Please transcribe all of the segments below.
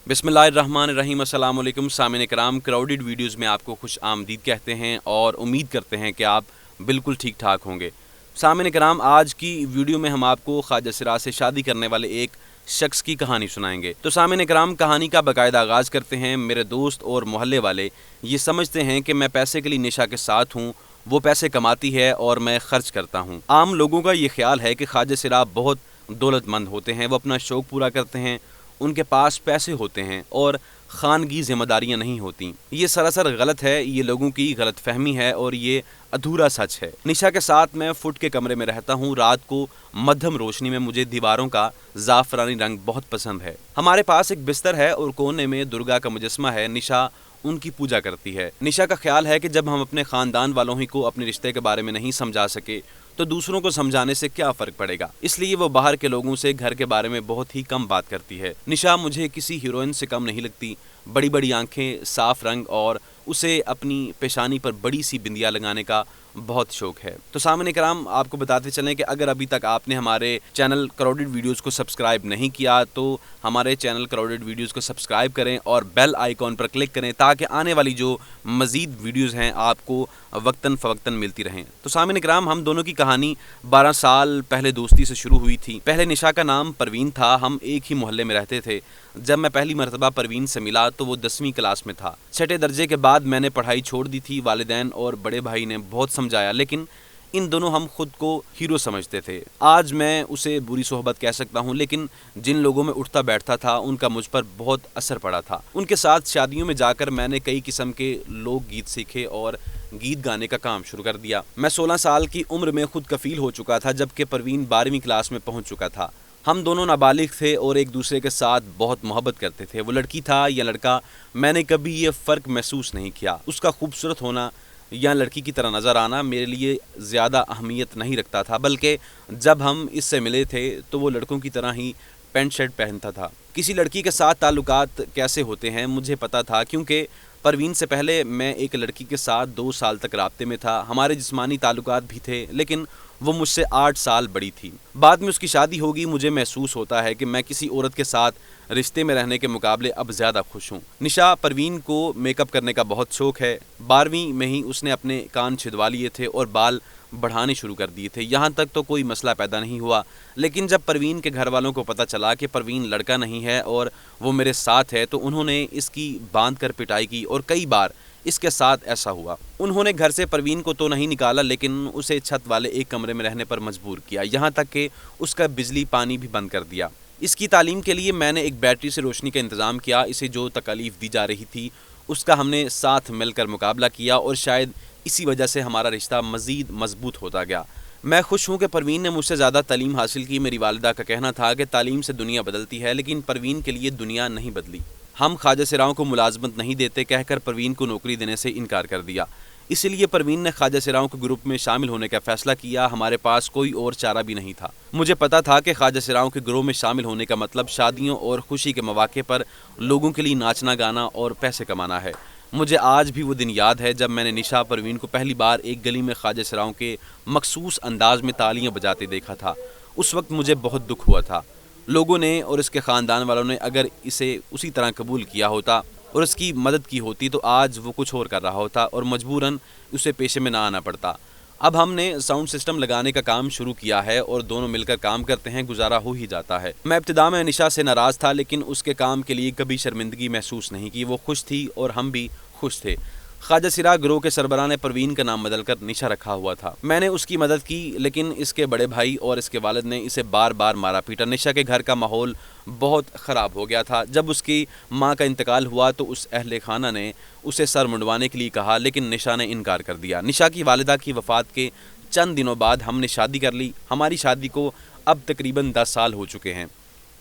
बिस्मिल्लाहिर्रहमानिर्रहीम। अस्सलाम वालेकुम सामीन कराम। क्राउडेड वीडियोज़ में आपको खुश आमदीद कहते हैं और उम्मीद करते हैं कि आप बिल्कुल ठीक ठाक होंगे। सामीन कराम, आज की वीडियो में हम आपको ख्वाजा सिराज से शादी करने वाले एक शख्स की कहानी सुनाएंगे। तो सामीन कराम, कहानी का बाकायदा आगाज़ करते हैं। मेरे दोस्त और मोहल्ले वाले ये समझते हैं कि मैं पैसे के लिए निशा के साथ हूँ, वो पैसे कमाती है और मैं खर्च करता हूँ। आम लोगों का ये ख्याल है कि ख्वाजा सिराज बहुत दौलतमंद होते हैं, वो अपना शौक़ पूरा करते हैं, उनके पास पैसे होते हैं और ख़ानगी ज़िम्मेदारियाँ नहीं होती। ये सरासर गलत है, ये लोगों की गलत फहमी है और ये अधूरा सच है। निशा के साथ मैं फुट के कमरे में रहता हूँ। रात को मध्यम रोशनी में मुझे दीवारों का ज़ाफ़रानी रंग बहुत पसंद है। हमारे पास एक बिस्तर है और कोने में दुर्गा का मुजस्मा है। निशा उनकी पूजा करती है। निशा का ख्याल है कि जब हम अपने ख़ानदान वालों ही को अपने रिश्ते के बारे में नहीं समझा सके तो दूसरों को समझाने से क्या फ़र्क पड़ेगा। इसलिए वो बाहर के लोगों से घर के बारे में बहुत ही कम बात करती है। निशा मुझे किसी हीरोइन से कम नहीं लगती। बड़ी बड़ी आंखें, साफ रंग और उसे अपनी पेशानी पर बड़ी सी बिंदिया लगाने का बहुत शौक है। तो सामने कराम, आपको बताते चलें कि अगर अभी तक आपने हमारे चैनल क्राउडेड वीडियोस को सब्सक्राइब नहीं किया तो हमारे चैनल क्राउडेड वीडियोस को सब्सक्राइब करें और बेल आइकॉन पर क्लिक करें ताकि आने वाली जो मज़ीद वीडियोस हैं आपको वक्तन फ़वक्तन मिलती रहें। तो सामने कराम, हम दोनों की कहानी 12 साल पहले दोस्ती से शुरू हुई थी। पहले निशा का नाम परवीन था। हम एक ही मोहल्ले में रहते थे। जब मैं पहली मरतबा परवीन से मिला तो वो 10वीं क्लास में था। छठे दर्जे के बाद मैंने पढ़ाई छोड़ दी थी। वालिदैन और बड़े भाई ने बहुत समझाया, लेकिन इन दोनों हम खुद को हीरो समझते थे। आज मैं उसे बुरी सोहबत कह सकता हूँ, लेकिन जिन लोगों में उठता बैठता था उनका मुझ पर बहुत असर पड़ा था। उनके साथ शादियों में जाकर मैंने कई किस्म के लोक गीत सीखे और गीत गाने का काम शुरू कर दिया। मैं 16 साल की उम्र में खुद कफील हो चुका था, जबकि परवीन 12वीं क्लास में पहुँच चुका था। हम दोनों नाबालिग थे और एक दूसरे के साथ बहुत मोहब्बत करते थे। वो लड़की था या लड़का, मैंने कभी ये फ़र्क महसूस नहीं किया। उसका खूबसूरत होना या लड़की की तरह नज़र आना मेरे लिए ज़्यादा अहमियत नहीं रखता था, बल्कि जब हम इससे मिले थे तो वो लड़कों की तरह ही पैंट शर्ट पहनता था। किसी लड़की के साथ ताल्लुकात कैसे होते हैं मुझे पता था, क्योंकि परवीन से पहले मैं एक लड़की के साथ 2 साल तक राब्ते में था। हमारे जिस्मानी ताल्लुकात भी थे, लेकिन वो मुझसे 8 साल बड़ी थी। बाद में उसकी शादी होगी। मुझे महसूस होता है कि मैं किसी औरत के साथ रिश्ते में रहने के मुकाबले अब ज़्यादा खुश हूँ। निशा, परवीन को मेकअप करने का बहुत शौक़ है। 12वीं में ही उसने अपने कान छिदवा लिए थे और बाल बढ़ाने शुरू कर दिए थे। यहाँ तक तो कोई मसला पैदा नहीं हुआ, लेकिन जब परवीन के घर वालों को पता चला कि परवीन लड़का नहीं है और वो मेरे साथ है तो उन्होंने इसकी बांध कर पिटाई की और कई बार इसके साथ ऐसा हुआ। उन्होंने घर से परवीन को तो नहीं निकाला, लेकिन उसे छत वाले एक कमरे में रहने पर मजबूर किया, यहाँ तक कि उसका बिजली पानी भी बंद कर दिया। इसकी तालीम के लिए मैंने एक बैटरी से रोशनी का इंतज़ाम किया। इसे जो तकलीफ़ दी जा रही थी उसका हमने साथ मिलकर मुकाबला किया और शायद इसी वजह से हमारा रिश्ता मज़ीद मजबूत होता गया। मैं खुश हूँ कि परवीन ने मुझसे ज़्यादा तालीम हासिल की। मेरी वालिदा का कहना था कि तालीम से दुनिया बदलती है, लेकिन परवीन के लिए दुनिया नहीं बदली। हम ख्वाजा सिराओं को मुलाजमत नहीं देते कहकर परवीन को नौकरी देने से इनकार कर दिया। इसलिए परवीन ने ख्वाजा सिराओं के ग्रुप में शामिल होने का फ़ैसला किया। हमारे पास कोई और चारा भी नहीं था। मुझे पता था कि ख्वाजा सिराओं के ग्रोह में शामिल होने का मतलब शादियों और खुशी के मौके पर लोगों के लिए नाचना गाना और पैसे कमाना है। मुझे आज भी वो दिन याद है जब मैंने निशा परवीन को पहली बार एक गली में ख्वाजा सिराओं के मखसूस अंदाज में तालियां बजाते देखा था। उस वक्त मुझे बहुत दुख हुआ था। लोगों ने और इसके ख़ानदान वालों ने अगर इसे उसी तरह कबूल किया होता और उसकी मदद की होती तो आज वो कुछ और कर रहा होता और मजबूरन उसे पेशे में ना आना पड़ता। अब हमने साउंड सिस्टम लगाने का काम शुरू किया है और दोनों मिलकर काम करते हैं, गुजारा हो ही जाता है। मैं इब्तिदा में निशा से नाराज़ था, लेकिन उसके काम के लिए कभी शर्मिंदगी महसूस नहीं की। वो खुश थी और हम भी खुश थे। ख्वाजा सिरा ग्रोह के सरबराह ने परवीन का नाम बदलकर निशा रखा हुआ था। मैंने उसकी मदद की, लेकिन इसके बड़े भाई और इसके वालिद ने इसे बार बार मारा पीटा। निशा के घर का माहौल बहुत ख़राब हो गया था। जब उसकी माँ का इंतकाल हुआ तो उस अहले खाना ने उसे सर मुंडवाने के लिए कहा, लेकिन निशा ने इनकार कर दिया। निशा की वालिदा की वफ़ात के चंद दिनों बाद हमने शादी कर ली। हमारी शादी को अब तकरीबन 10 साल हो चुके हैं।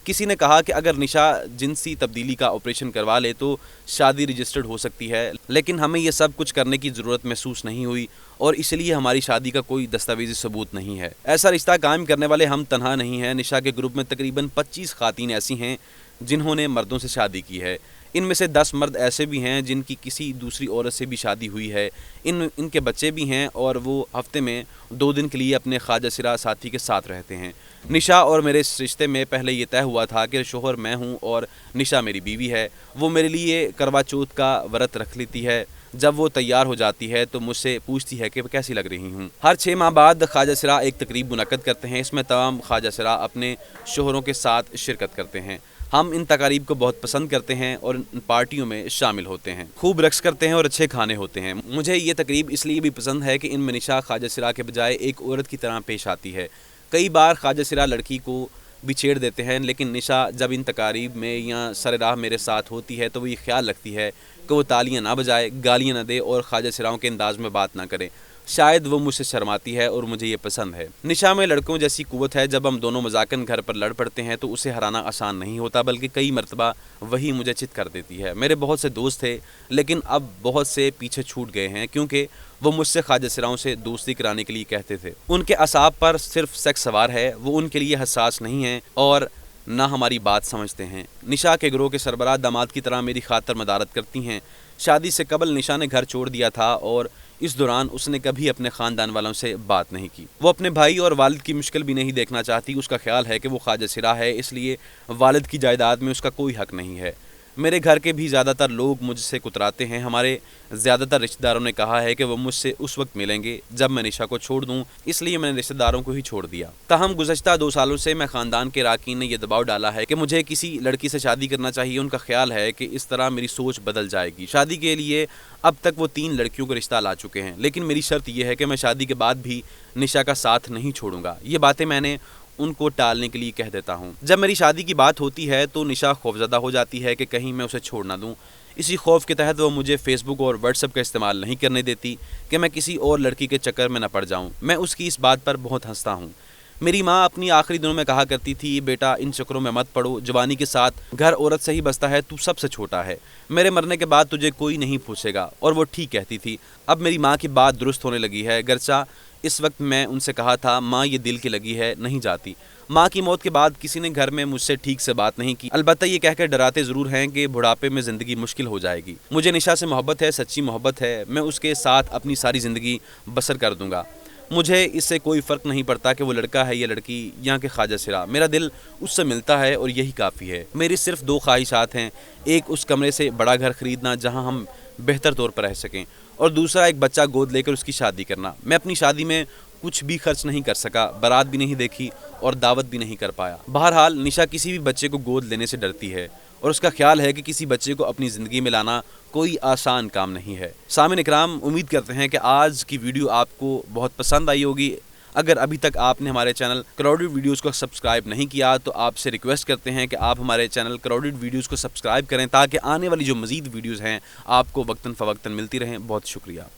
किसी ने कहा कि अगर निशा जिनसी तब्दीली का ऑपरेशन करवा ले तो शादी रजिस्टर्ड हो सकती है, लेकिन हमें ये सब कुछ करने की ज़रूरत महसूस नहीं हुई और इसलिए हमारी शादी का कोई दस्तावेज़ी सबूत नहीं है। ऐसा रिश्ता कायम करने वाले हम तन्हा नहीं हैं। निशा के ग्रुप में तकरीबन 25 ख़ातीन ऐसी हैं जिन्होंने मर्दों से शादी की है। इनमें से 10 मर्द ऐसे भी हैं जिनकी किसी दूसरी औरत से भी शादी हुई है। इनके बच्चे भी हैं और वो हफ्ते में 2 दिन के लिए अपने ख्वाजा सिरा साथी के साथ रहते हैं। निशा और मेरे इस रिश्ते में पहले ये तय हुआ था कि शोहर मैं हूँ और निशा मेरी बीवी है। वो मेरे लिए करवा चौथ का व्रत रख लेती है। जब वो तैयार हो जाती है तो मुझसे पूछती है कि कैसी लग रही हूँ। हर 6 माह बाद ख्वाजा सिरा एक तकरीब मुनक्कद करते हैं। इसमें तमाम ख्वाजा सिरा अपने शोहरों के साथ शिरकत करते हैं। हम इन तकारीब को बहुत पसंद करते हैं और इन पार्टियों में शामिल होते हैं। खूब रक्स करते हैं और अच्छे खाने होते हैं। मुझे ये तकरीब इसलिए भी पसंद है कि इनमें निशा ख्वाजा सिरा के बजाय एक औरत की तरह पेश आती है। कई बार ख्वाजा सिरा लड़की को भी छेड़ देते हैं, लेकिन निशा जब इन तकारीब में या सर राह मेरे साथ होती है तो वो ये ख्याल रखती है कि वो तालियां ना बजाए, गालियां ना दे और ख्वाजा सिराओं के अंदाज में बात ना करे। शायद वो मुझसे शर्माती है और मुझे ये पसंद है। निशा में लड़कों जैसी कुव्वत है। जब हम दोनों मजाकन घर पर लड़ पड़ते हैं तो उसे हराना आसान नहीं होता, बल्कि कई मरतबा वही मुझे चित कर देती है। मेरे बहुत से दोस्त थे, लेकिन अब बहुत से पीछे छूट गए हैं क्योंकि वो मुझसे ख्वाजा सिराओं से दोस्ती कराने के लिए कहते थे। उनके असाब पर सिर्फ सेक्स सवार है, वो उनके लिए हसास नहीं है और ना हमारी बात समझते हैं। निशा के ग्रोह के सरबराह दामाद की तरह मेरी खातर मदारत करती हैं। शादी से कबल निशा ने घर छोड़ दिया था और इस दौरान उसने कभी अपने ख़ानदान वालों से बात नहीं की। वो अपने भाई और वालिद की मुश्किल भी नहीं देखना चाहती। उसका ख्याल है कि वो ख्वाजा सिरा है, इसलिए वालिद की जायदाद में उसका कोई हक नहीं है। मेरे घर के भी ज़्यादातर लोग मुझसे कुतराते हैं। हमारे ज़्यादातर रिश्तेदारों ने कहा है कि वो मुझसे उस वक्त मिलेंगे जब मैं निशा को छोड़ दूं, इसलिए मैंने रिश्तेदारों को ही छोड़ दिया। ताहम गुज़श्ता 2 सालों से मैं ख़ानदान के अरकान ने यह दबाव डाला है कि मुझे किसी लड़की से शादी करना चाहिए। उनका ख्याल है कि इस तरह मेरी सोच बदल जाएगी। शादी के लिए अब तक वो 3 लड़कियों को रिश्ता ला चुके हैं, लेकिन मेरी शर्त यह है कि मैं शादी के बाद भी निशा का साथ नहीं छोड़ूंगा। ये बातें मैंने उनको टालने के लिए कह देता हूँ। जब मेरी शादी की बात होती है तो निशा खौफज़दा हो जाती है कि कहीं मैं उसे छोड़ ना दूँ। इसी खौफ के तहत वो मुझे फेसबुक और व्हाट्सएप का इस्तेमाल नहीं करने देती कि मैं किसी और लड़की के चक्कर में न पड़ जाऊँ। मैं उसकी इस बात पर बहुत हंसता हूँ। मेरी माँ अपनी आखिरी दिनों में कहा करती थी, बेटा इन चक्करों में मत पड़ो, जवानी के साथ घर औरत से ही बसता है, तू सबसे छोटा है, मेरे मरने के बाद तुझे कोई नहीं पूछेगा। और वो ठीक कहती थी। अब मेरी माँ की बात दुरुस्त होने लगी है। गर्चा इस वक्त मैं उनसे कहा था, माँ ये दिल की लगी है, नहीं जाती। माँ की मौत के बाद किसी ने घर में मुझसे ठीक से बात नहीं की। अलबत्ता ये कहकर डराते ज़रूर हैं कि बुढ़ापे में ज़िंदगी मुश्किल हो जाएगी। मुझे निशा से मोहब्बत है, सच्ची मोहब्बत है। मैं उसके साथ अपनी सारी ज़िंदगी बसर कर दूंगा। मुझे इससे कोई फ़र्क नहीं पड़ता कि वो लड़का है या लड़की या कि ख्वाजा सिरा। मेरा दिल उससे मिलता है और यही काफ़ी है। मेरी सिर्फ 2 ख्वाहिशात हैं। एक, उस कमरे से बड़ा घर ख़रीदना जहाँ हम बेहतर तौर पर रह सकें, और दूसरा, एक बच्चा गोद लेकर उसकी शादी करना। मैं अपनी शादी में कुछ भी खर्च नहीं कर सका, बारात भी नहीं देखी और दावत भी नहीं कर पाया। बहरहाल निशा किसी भी बच्चे को गोद लेने से डरती है और उसका ख्याल है कि किसी बच्चे को अपनी ज़िंदगी में लाना कोई आसान काम नहीं है। सामिन इकराम, उम्मीद करते हैं कि आज की वीडियो आपको बहुत पसंद आई होगी। अगर अभी तक आपने हमारे चैनल क्राउडेड वीडियोस को सब्सक्राइब नहीं किया तो आपसे रिक्वेस्ट करते हैं कि आप हमारे चैनल क्राउडेड वीडियोस को सब्सक्राइब करें ताकि आने वाली जो मज़ीद वीडियोस हैं आपको वक्तन फ़वक्तन मिलती रहें। बहुत शुक्रिया।